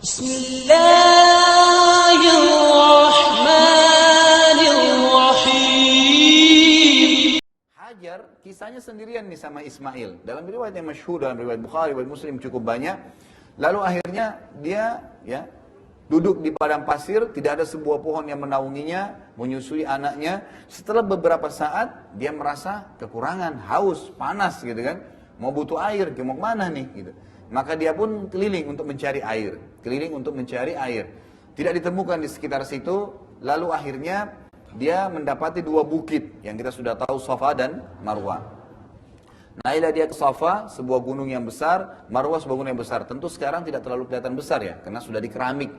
Bismillahirrahmanirrahim. Hajar kisahnya sendirian nih sama Ismail. Dalam riwayat yang masyhur, dalam riwayat Bukhari, riwayat Muslim cukup banyak. Lalu akhirnya dia duduk di padang pasir, tidak ada sebuah pohon yang menaunginya, menyusui anaknya. Setelah beberapa saat dia merasa kekurangan, haus, panas gitu kan. Mau butuh air, mau kemana nih gitu. Maka dia pun keliling untuk mencari air, Tidak ditemukan di sekitar situ, lalu akhirnya dia mendapati dua bukit yang kita sudah tahu, Safa dan Marwah. Naiklah dia ke Safa, sebuah gunung yang besar, Marwah sebuah gunung yang besar. Tentu sekarang tidak terlalu kelihatan besar ya, karena sudah dikeramik.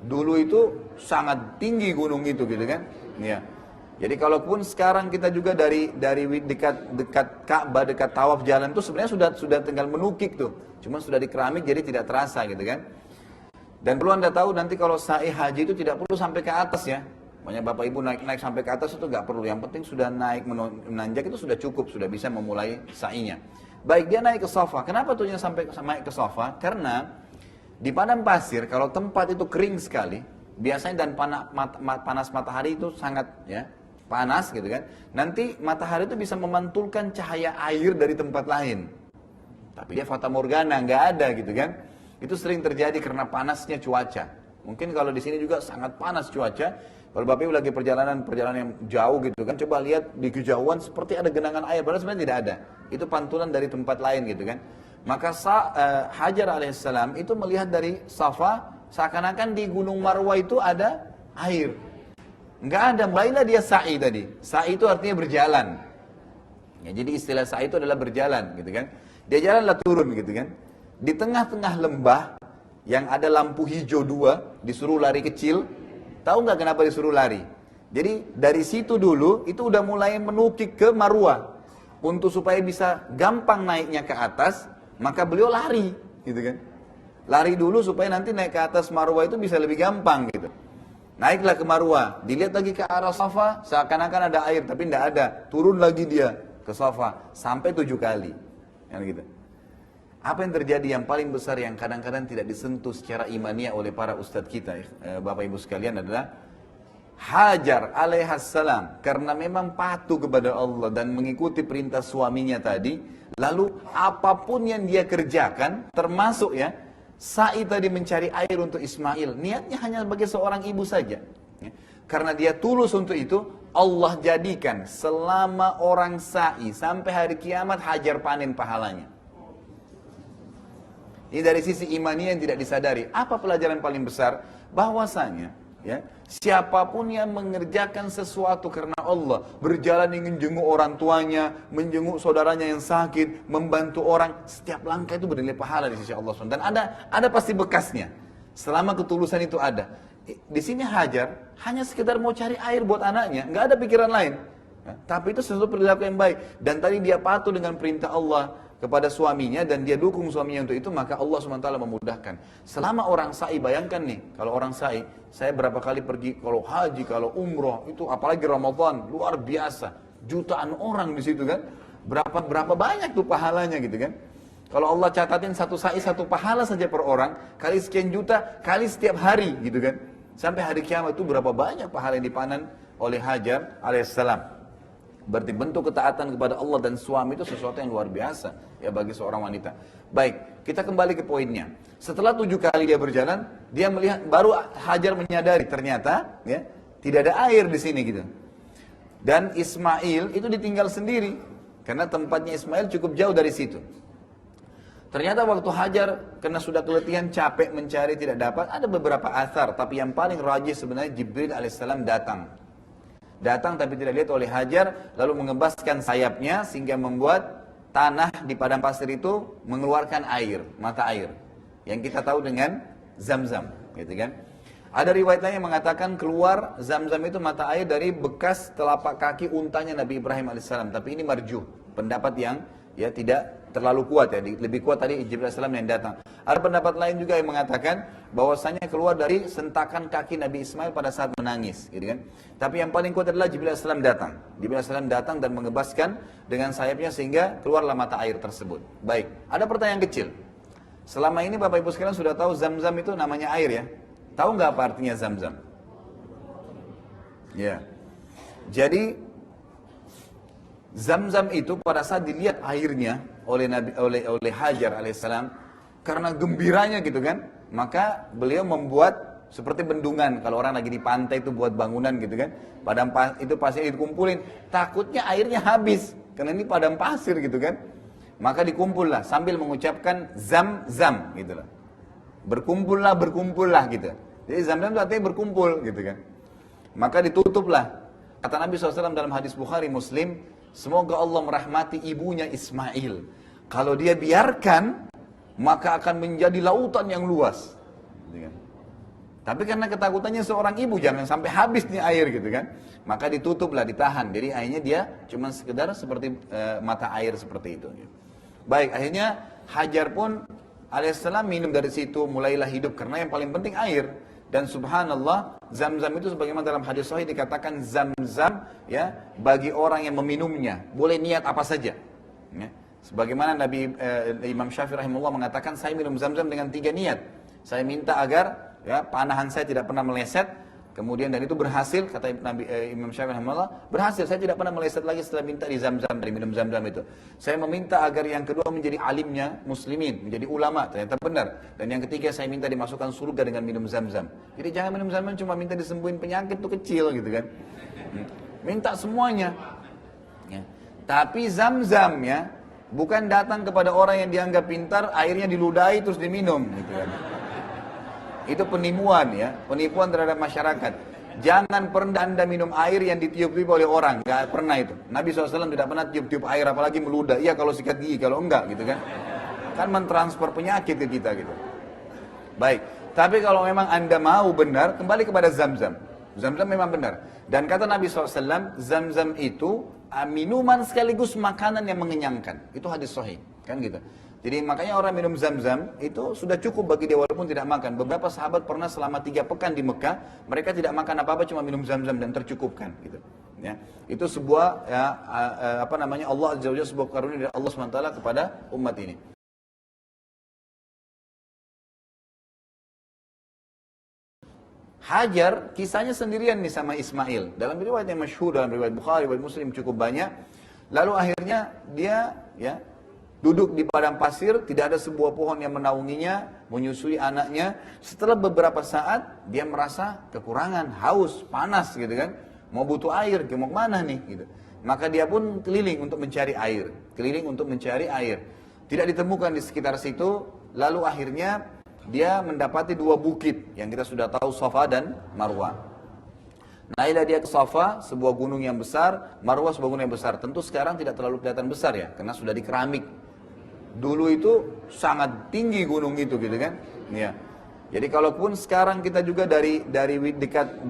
Dulu itu sangat tinggi gunung itu gitu kan. Ya. Jadi kalaupun sekarang kita juga dari dekat Ka'bah, dekat tawaf jalan itu sebenarnya sudah tinggal menukik tuh. Cuma sudah dikeramik jadi tidak terasa gitu kan. Dan perlu Anda tahu nanti kalau sa'i haji itu tidak perlu sampai ke atas ya. Banyak bapak ibu naik sampai ke atas itu nggak perlu. Yang penting sudah naik menanjak itu sudah cukup, sudah bisa memulai sa'inya. Baik, dia naik ke Safa. Kenapa tuhnya sampai naik ke Safa? Karena di padang pasir kalau tempat itu kering sekali, biasanya dan panas matahari itu sangat panas gitu kan. Nanti matahari itu bisa memantulkan cahaya air dari tempat lain. Tapi dia fata morgana, nggak ada gitu kan. Itu sering terjadi karena panasnya cuaca. Mungkin kalau di sini juga sangat panas cuaca. Kalau Bapak Ibu lagi perjalanan yang jauh gitu kan, coba lihat di kejauhan seperti ada genangan air, padahal sebenarnya tidak ada. Itu pantulan dari tempat lain gitu kan. Maka Hajar alaihissalam itu melihat dari Safa, seakan-akan di Gunung Marwah itu ada air. Enggak ada, mulailah dia sa'i tadi. Sa'i itu artinya berjalan. Ya, jadi istilah sa'i itu adalah berjalan gitu kan. Dia jalanlah turun gitu kan. Di tengah-tengah lembah yang ada lampu hijau dua, disuruh lari kecil. Tahu nggak kenapa disuruh lari? Jadi dari situ dulu itu udah mulai menukik ke Marwah. Untuk supaya bisa gampang naiknya ke atas, maka beliau lari gitu kan. Lari dulu supaya nanti naik ke atas Marwah itu bisa lebih gampang gitu. Naiklah ke Marwah, dilihat lagi ke arah Safa, seakan-akan ada air, tapi tidak ada. Turun lagi dia ke Safa, sampai 7 kali. Gitu. Apa yang terjadi yang paling besar yang kadang-kadang tidak disentuh secara imaniah oleh para ustadz kita, Bapak Ibu sekalian, adalah Hajar alaihissalam, karena memang patuh kepada Allah dan mengikuti perintah suaminya tadi, lalu apapun yang dia kerjakan, termasuk sa'i tadi mencari air untuk Ismail, niatnya hanya sebagai seorang ibu saja. Karena dia tulus untuk itu, Allah jadikan selama orang sa'i sampai hari kiamat Hajar panen pahalanya. Ini dari sisi imaniah yang tidak disadari. Apa pelajaran paling besar? Bahwasanya siapapun yang mengerjakan sesuatu karena Allah, berjalan ingin jenguk orang tuanya, menjenguk saudaranya yang sakit, membantu orang, setiap langkah itu bernilai pahala di sisi Allah SWT. Dan ada pasti bekasnya. Selama ketulusan itu ada. Di sini Hajar hanya sekedar mau cari air buat anaknya, nggak ada pikiran lain. Tapi itu sesuatu perilaku yang baik. Dan tadi dia patuh dengan perintah Allah kepada suaminya dan dia dukung suaminya untuk itu, maka Allah SWT memudahkan. Selama orang sa'i, bayangkan nih, kalau orang sa'i, saya berapa kali pergi, kalau haji, kalau umroh, itu apalagi Ramadan, luar biasa. Jutaan orang di situ kan, berapa banyak tuh pahalanya gitu kan. Kalau Allah catatin satu sa'i, satu pahala saja per orang, kali sekian juta, kali setiap hari gitu kan. Sampai hari kiamat itu berapa banyak pahala yang dipanen oleh Hajar alaihissalam. Berarti bentuk ketaatan kepada Allah dan suami itu sesuatu yang luar biasa ya bagi seorang wanita. Baik, kita kembali ke poinnya. Setelah 7 kali dia berjalan, dia melihat, baru Hajar menyadari ternyata tidak ada air di sini gitu. Dan Ismail itu ditinggal sendiri karena tempatnya Ismail cukup jauh dari situ. Ternyata waktu Hajar karena sudah keletihan, capek mencari, tidak dapat, ada beberapa athar, tapi yang paling rajih sebenarnya Jibril alaihissalam datang tapi tidak lihat oleh Hajar, lalu mengebaskan sayapnya sehingga membuat tanah di padang pasir itu mengeluarkan air, mata air yang kita tahu dengan Zam-Zam gitu kan. Ada riwayat lain yang mengatakan keluar Zam-Zam itu mata air dari bekas telapak kaki untanya Nabi Ibrahim alaihissalam, tapi ini marjuh, pendapat yang tidak terlalu kuat lebih kuat tadi Jibril alaihissalam yang datang. Ada pendapat lain juga yang mengatakan bahwasanya keluar dari sentakan kaki Nabi Ismail pada saat menangis gitu kan. Tapi yang paling kuat adalah Jibril alaihissalam datang. Jibril alaihissalam datang dan mengebaskan dengan sayapnya sehingga keluarlah mata air tersebut. Baik, ada pertanyaan kecil. Selama ini Bapak Ibu sekalian sudah tahu Zam-Zam itu namanya air ya. Tahu nggak apa artinya Zam-Zam? Ya. Jadi Zam-Zam itu pada saat dilihat airnya oleh Hajar alaihissalam, karena gembiranya gitu kan, maka beliau membuat seperti bendungan. Kalau orang lagi di pantai itu buat bangunan gitu kan, padang itu pasir dikumpulin, takutnya airnya habis karena ini padang pasir gitu kan, maka dikumpullah sambil mengucapkan Zam-Zam gitu lah, berkumpullah gitu. Jadi Zam-Zam itu artinya berkumpul gitu kan. Maka ditutuplah. Kata Nabi SAW dalam hadis Bukhari Muslim, semoga Allah merahmati ibunya Ismail. Kalau dia biarkan, maka akan menjadi lautan yang luas. Gitu kan. Tapi karena ketakutannya seorang ibu, jangan sampai habis nih air gitu kan. Maka ditutuplah, ditahan. Jadi akhirnya dia cuma sekedar seperti mata air seperti itu. Baik, akhirnya Hajar pun alaihissalam minum dari situ, mulailah hidup. Karena yang paling penting air. Dan subhanallah, Zam-Zam itu sebagaimana dalam hadis sahih dikatakan Zam-Zam ya bagi orang yang meminumnya, boleh niat apa saja. Ya. Sebagaimana Imam Syafi'i rahimahullah mengatakan, saya minum Zam-Zam dengan 3 niat. Saya minta agar ya panahan saya tidak pernah meleset, kemudian dan itu berhasil, kata Imam Syafi'i rahimahullah, berhasil, saya tidak pernah meleset lagi setelah minta di Zam-Zam, dari minum Zam-Zam itu. Saya meminta agar yang kedua menjadi alimnya muslimin, menjadi ulama, ternyata benar. Dan yang ketiga saya minta dimasukkan surga dengan minum Zam-Zam. Jadi jangan minum Zam-Zam cuma minta disembuhin penyakit itu kecil gitu kan. Minta semuanya. Ya. Tapi Zam-Zam ya bukan datang kepada orang yang dianggap pintar, airnya diludahi terus diminum gitu kan. Itu penipuan ya, penipuan terhadap masyarakat. Jangan pernah Anda minum air yang ditiup-tiup oleh orang, nggak pernah itu. Nabi SAW tidak pernah tiup-tiup air, apalagi meludah. Iya kalau sikat gigi, kalau enggak gitu kan. Kan mentransfer penyakit ke kita gitu. Baik, tapi kalau memang Anda mau benar, kembali kepada Zam-Zam. Zam-Zam memang benar. Dan kata Nabi SAW, Zam-Zam itu minuman sekaligus makanan yang mengenyangkan. Itu hadis sahih, kan gitu. Jadi makanya orang minum Zam-Zam itu sudah cukup bagi dia walaupun tidak makan. Beberapa sahabat pernah selama 3 pekan di Mekah, mereka tidak makan apa-apa, cuma minum Zam-Zam dan tercukupkan. Gitu. Ya, itu sebuah ya, Allah Azza wa Jalla, sebuah karunia dari Allah SWT kepada umat ini. Hajar kisahnya sendirian nih sama Ismail. Dalam riwayat yang masyhur, dalam riwayat Bukhari, riwayat Muslim cukup banyak. Lalu akhirnya dia ya duduk di padang pasir, tidak ada sebuah pohon yang menaunginya, menyusui anaknya. Setelah beberapa saat, dia merasa kekurangan, haus, panas gitu kan. Mau butuh air, mau kemana nih gitu. Maka dia pun keliling untuk mencari air. Tidak ditemukan di sekitar situ, lalu akhirnya dia mendapati 2 bukit, yang kita sudah tahu Safa dan Marwah. Naiklah dia ke Safa, sebuah gunung yang besar, Marwah sebuah gunung yang besar. Tentu sekarang tidak terlalu kelihatan besar ya, karena sudah dikeramik. Dulu itu sangat tinggi gunung itu gitu kan. Ya. Jadi kalaupun sekarang kita juga dari dekat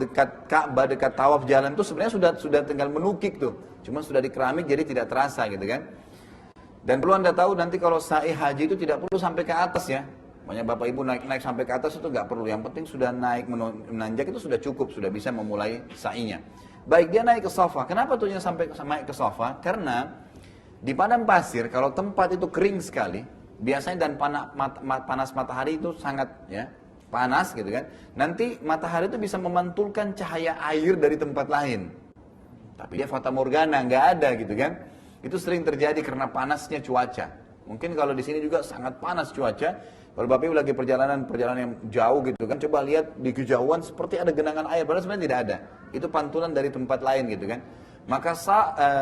Ka'bah, dekat tawaf jalan itu sebenarnya sudah tinggal menukik tuh. Cuma sudah dikeramik jadi tidak terasa gitu kan. Dan perlu Anda tahu nanti kalau sa'i haji itu tidak perlu sampai ke atas ya. Makanya Bapak Ibu naik sampai ke atas itu nggak perlu. Yang penting sudah naik menanjak itu sudah cukup, sudah bisa memulai sa'inya. Baik, dia naik ke Safa. Kenapa tuhnya sampai naik ke Safa? Karena di padang pasir, kalau tempat itu kering sekali, biasanya dan panas matahari itu sangat ya panas gitu kan. Nanti matahari itu bisa memantulkan cahaya air dari tempat lain. Tapi dia fata morgana, nggak ada gitu kan. Itu sering terjadi karena panasnya cuaca. Mungkin kalau di sini juga sangat panas cuaca. Kalau Bapak Ibu lagi perjalanan yang jauh gitu kan, coba lihat di kejauhan seperti ada genangan air, padahal sebenarnya tidak ada. Itu pantulan dari tempat lain gitu kan. Maka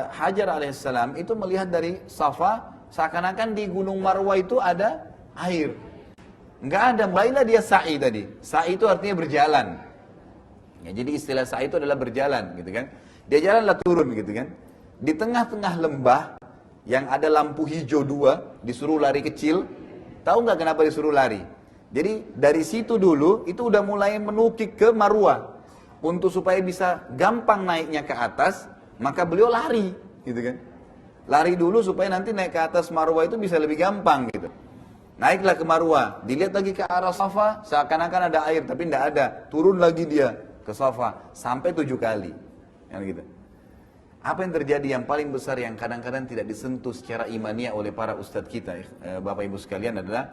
Hajar alaihissalam itu melihat dari Safa, seakan-akan di Gunung Marwah itu ada air. Enggak ada, mulailah dia sa'i tadi. Sa'i itu artinya berjalan. Ya, jadi istilah sa'i itu adalah berjalan gitu kan. Dia jalanlah turun gitu kan. Di tengah-tengah lembah yang ada lampu hijau 2, disuruh lari kecil. Tahu nggak kenapa disuruh lari? Jadi dari situ dulu itu udah mulai menukik ke Marwah. Untuk supaya bisa gampang naiknya ke atas, maka beliau lari, gitu kan? Lari dulu supaya nanti naik ke atas Marwah itu bisa lebih gampang, gitu. Naiklah ke Marwah, dilihat lagi ke arah Safa, seakan-akan ada air, tapi tidak ada. Turun lagi dia ke Safa, sampai 7 kali, yang gitu. Apa yang terjadi yang paling besar yang kadang-kadang tidak disentuh secara imaniah oleh para ustadz kita, Bapak Ibu sekalian adalah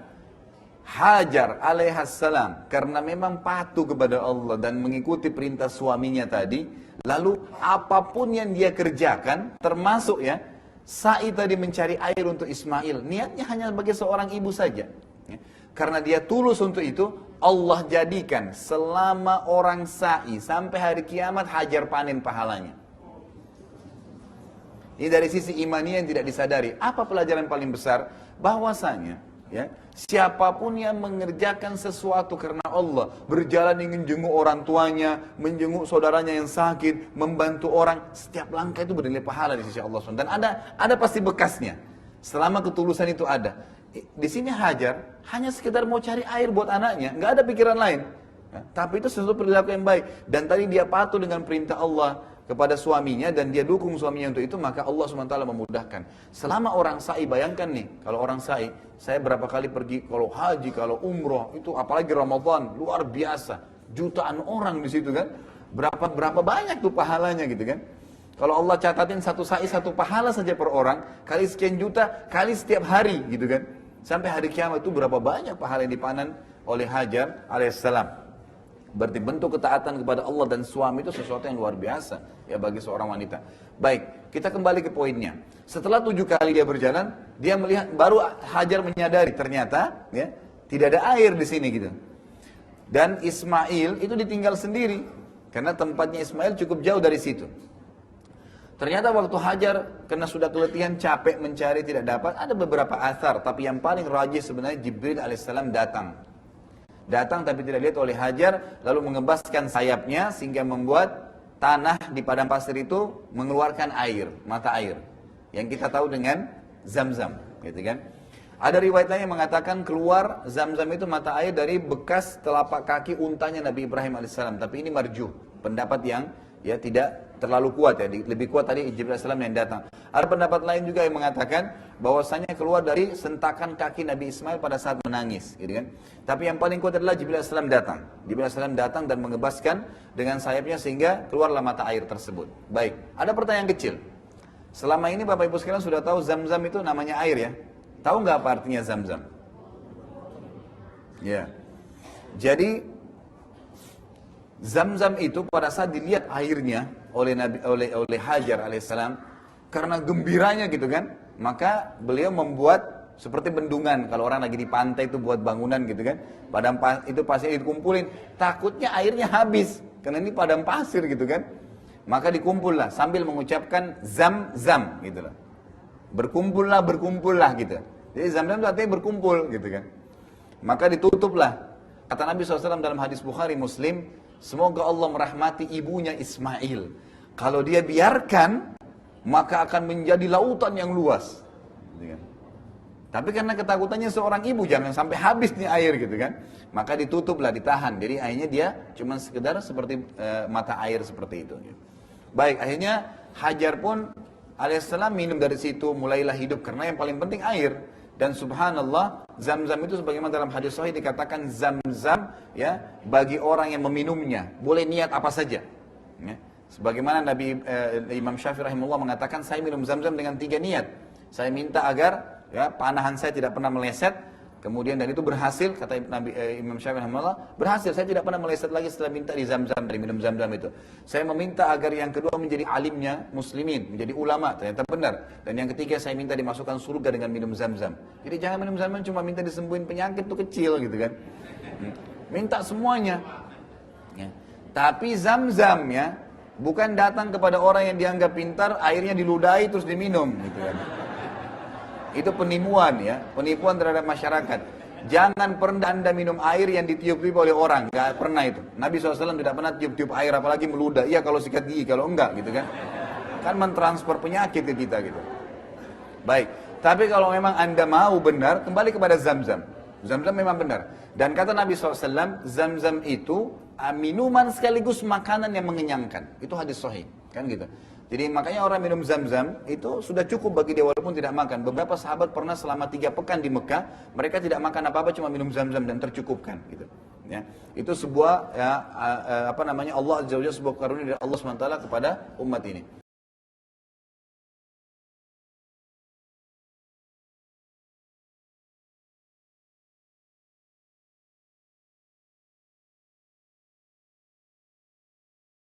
Hajar alaihissalam karena memang patuh kepada Allah dan mengikuti perintah suaminya tadi, lalu apapun yang dia kerjakan, termasuk ya sa'i tadi mencari air untuk Ismail, niatnya hanya sebagai seorang ibu saja. Ya. Karena dia tulus untuk itu, Allah jadikan selama orang sa'i sampai hari kiamat Hajar panen pahalanya. Ini dari sisi imaniyah yang tidak disadari. Apa pelajaran paling besar? Bahwasanya ya, siapapun yang mengerjakan sesuatu karena Allah, berjalan ingin jenguk orang tuanya, menjenguk saudaranya yang sakit, membantu orang, setiap langkah itu bernilai pahala di sisi Allah SWT. Dan ada pasti bekasnya. Selama ketulusan itu ada. Di sini Hajar hanya sekedar mau cari air buat anaknya, nggak ada pikiran lain. Ya, tapi itu sesuatu perilaku yang baik. Dan tadi dia patuh dengan perintah Allah kepada suaminya dan dia dukung suaminya untuk itu, maka Allah SWT memudahkan. Selama orang sa'i, bayangkan nih, kalau orang sa'i, saya berapa kali pergi, kalau haji, kalau umroh, itu apalagi Ramadan, luar biasa. Jutaan orang di situ kan, berapa banyak tuh pahalanya gitu kan. Kalau Allah catatin satu sa'i, satu pahala saja per orang, kali sekian juta, kali setiap hari gitu kan. Sampai hari kiamat itu berapa banyak pahala yang dipanen oleh Hajar alaihissalam. Berarti bentuk ketaatan kepada Allah dan suami itu sesuatu yang luar biasa ya bagi seorang wanita. Baik, kita kembali ke poinnya. Setelah 7 kali dia berjalan, dia melihat, baru Hajar menyadari ternyata ya tidak ada air di sini gitu. Dan Ismail itu ditinggal sendiri karena tempatnya Ismail cukup jauh dari situ. Ternyata waktu Hajar karena sudah keletihan, capek mencari tidak dapat, ada beberapa athar, tapi yang paling rajih sebenarnya Jibril alaihissalam datang tapi tidak lihat oleh Hajar, lalu mengebaskan sayapnya sehingga membuat tanah di padang pasir itu mengeluarkan air, mata air yang kita tahu dengan Zam-Zam, gitu kan. Ada riwayat lain yang mengatakan keluar Zam-Zam itu mata air dari bekas telapak kaki untanya Nabi Ibrahim alaihissalam, tapi ini marjuh, pendapat yang ya tidak terlalu kuat ya, lebih kuat tadi Jibril alaihissalam yang datang. Ada pendapat lain juga yang mengatakan bahwasanya keluar dari sentakan kaki Nabi Ismail pada saat menangis, gitu kan. Tapi yang paling kuat adalah Jibril alaihissalam datang. Jibril alaihissalam datang dan mengebaskan dengan sayapnya sehingga keluarlah mata air tersebut. Baik, ada pertanyaan kecil. Selama ini Bapak Ibu sekalian sudah tahu Zam-Zam itu namanya air ya. Tahu nggak apa artinya Zam-Zam? Ya. Jadi Zam-Zam itu pada saat dilihat airnya oleh Hajar alaihissalam, karena gembiranya gitu kan, maka beliau membuat seperti bendungan. Kalau orang lagi di pantai itu buat bangunan gitu kan, padang itu pasir dikumpulin, takutnya airnya habis karena ini padang pasir gitu kan, maka dikumpullah sambil mengucapkan Zam-Zam gitu loh, berkumpullah gitu. Jadi Zam-Zam itu artinya berkumpul gitu kan, maka ditutuplah. Kata Nabi SAW dalam hadis Bukhari Muslim, semoga Allah merahmati ibunya Ismail. Kalau dia biarkan, maka akan menjadi lautan yang luas. Tapi karena ketakutannya seorang ibu, jangan sampai habis nih air gitu kan. Maka ditutuplah, ditahan. Jadi akhirnya dia cuma sekedar seperti mata air seperti itu. Baik, akhirnya Hajar pun alaihissalam minum dari situ, mulailah hidup. Karena yang paling penting air. Dan subhanallah, Zam-Zam itu sebagaimana dalam hadis sahih dikatakan Zam-Zam ya bagi orang yang meminumnya, boleh niat apa saja. Ya. Sebagaimana Imam Syafi'i rahimahullah mengatakan, saya minum Zam-Zam dengan 3 niat. Saya minta agar ya panahan saya tidak pernah meleset, kemudian dan itu berhasil, kata Imam Syafi'i rahimahullah, berhasil, saya tidak pernah meleset lagi setelah minta di Zam-Zam, dari minum Zam-Zam itu. Saya meminta agar yang kedua menjadi alimnya muslimin, menjadi ulama, ternyata benar. Dan yang ketiga saya minta dimasukkan surga dengan minum Zam-Zam. Jadi jangan minum Zam-Zam cuma minta disembuhin penyakit itu kecil gitu kan. Minta semuanya. Ya. Tapi Zam-Zam ya bukan datang kepada orang yang dianggap pintar, airnya diludahi terus diminum gitu kan. Itu penipuan ya, penipuan terhadap masyarakat. Jangan pernah Anda minum air yang ditiup-tiup oleh orang, nggak pernah itu. Nabi SAW tidak pernah tiup-tiup air, apalagi meludah. Iya kalau sikat gigi, kalau enggak gitu kan. Kan mentransfer penyakit ke kita gitu. Baik, tapi kalau memang Anda mau benar, kembali kepada Zam-Zam. Zam-Zam memang benar. Dan kata Nabi SAW, Zam-Zam itu minuman sekaligus makanan yang mengenyangkan. Itu hadis sahih, kan gitu. Jadi makanya orang minum Zam-Zam itu sudah cukup bagi dia walaupun tidak makan. Beberapa sahabat pernah selama 3 pekan di Mekah, mereka tidak makan apa-apa, cuma minum Zam-Zam dan tercukupkan gitu. Ya, itu sebuah Allah Azza wa Jalla, sebuah karunia dari Allah SWT kepada umat ini.